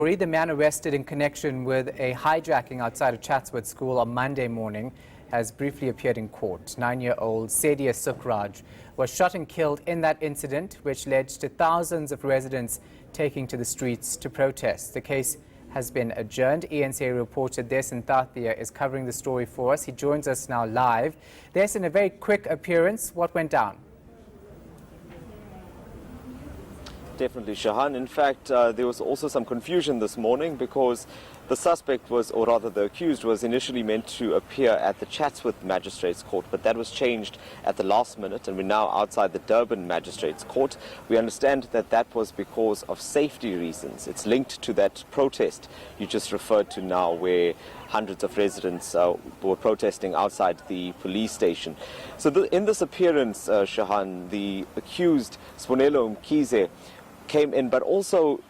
The man arrested in connection with a hijacking outside of Chatsworth school on Monday morning has briefly appeared in court. 9-year-old Sadia Sukhraj was shot and killed in that incident, which led to thousands of residents taking to the streets to protest. The case has been adjourned. eNCA reporter Dasen Thathiah is covering the story for us. He joins us now live. Dasen, a very quick appearance. What went down? Definitely, Shahan. In fact, there was also some confusion this morning because the suspect was, or rather the accused, was initially meant to appear at the Chatsworth Magistrates Court, but that was changed at the last minute, and we're now outside the Durban Magistrates Court. We understand that that was because of safety reasons. It's linked to that protest you just referred to now, where hundreds of residents were protesting outside the police station. So in this appearance, Shahan, the accused, Bheki Cele, came in, but also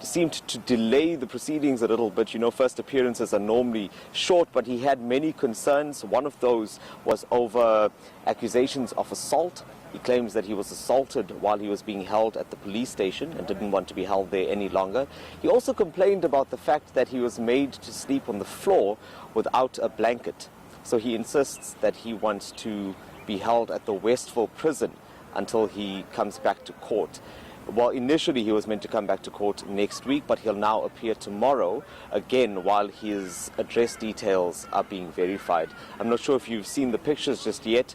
seemed to delay the proceedings a little bit. You know, first appearances are normally short, but he had many concerns. One of those was over accusations of assault. He claims that he was assaulted while he was being held at the police station and didn't want to be held there any longer. He also complained about the fact that he was made to sleep on the floor without a blanket. So he insists that he wants to be held at the Westville prison until he comes back to court. Well, initially he was meant to come back to court next week, but he'll now appear tomorrow again while his address details are being verified. I'm not sure if you've seen the pictures just yet,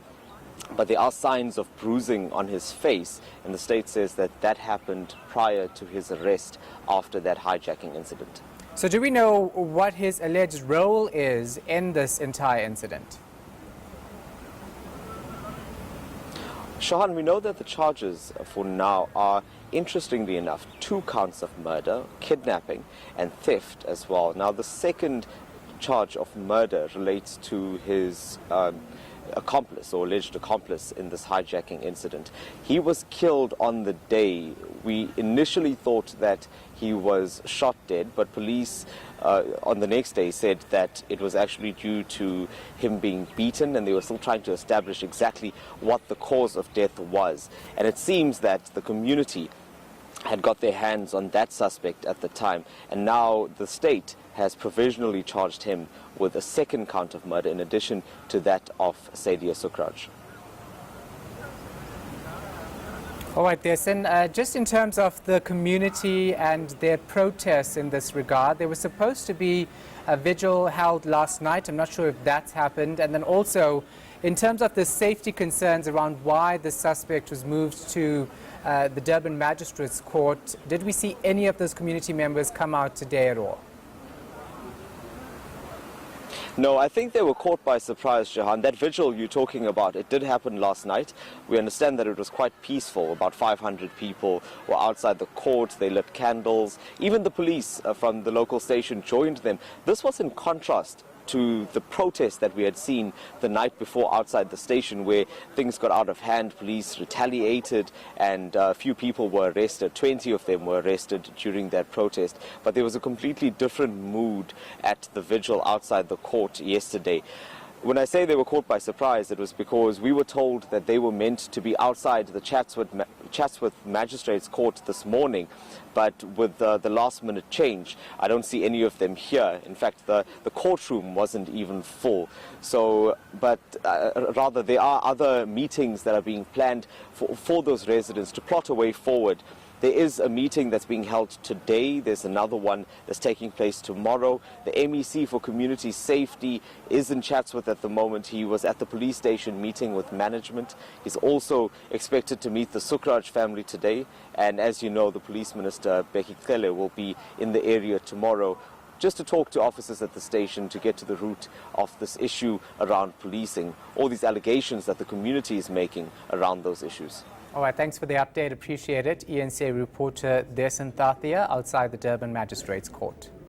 but there are signs of bruising on his face, and the state says that that happened prior to his arrest after that hijacking incident. So do we know what his alleged role is in this entire incident? Shahan, we know that the charges for now are, interestingly enough, 2 counts of murder, kidnapping and theft as well. Now, the second charge of murder relates to his accomplice or alleged accomplice in this hijacking incident. He was killed on the day. We initially thought that he was shot dead, but police on the next day said that it was actually due to him being beaten, and they were still trying to establish exactly what the cause of death was. And it seems that the community had got their hands on that suspect at the time, and now the state has provisionally charged him with a second count of murder in addition to that of Sadia Sukhraj. All right, Dasen, just in terms of the community and their protests in this regard, there was supposed to be a vigil held last night. I'm not sure if that's happened. And then also, in terms of the safety concerns around why the suspect was moved to the Durban Magistrates Court, did we see any of those community members come out today at all? No, I think they were caught by surprise, Jahan. That vigil you're talking about, it did happen last night. We understand that it was quite peaceful. About 500 people were outside the court. They lit candles. Even the police from the local station joined them. This was in contrast to the protest that we had seen the night before outside the station, where things got out of hand. Police retaliated and a few people were arrested. 20 of them were arrested during that protest. But there was a completely different mood at the vigil outside the court yesterday. When I say they were caught by surprise, it was because we were told that they were meant to be outside the Chatsworth Magistrates Court this morning, but with the last-minute change, I don't see any of them here. In fact, the courtroom wasn't even full. So, but rather, there are other meetings that are being planned for those residents to plot a way forward. There is a meeting that's being held today. There's another one that's taking place tomorrow. The MEC for Community Safety is in Chatsworth at the moment. He was at the police station meeting with management. He's also expected to meet the Sukhraj family today. And as you know, the Police Minister, Bheki Cele, will be in the area tomorrow just to talk to officers at the station to get to the root of this issue around policing, all these allegations that the community is making around those issues. All right, thanks for the update. Appreciate it. eNCA reporter Dasen Thathiah outside the Durban Magistrates Court.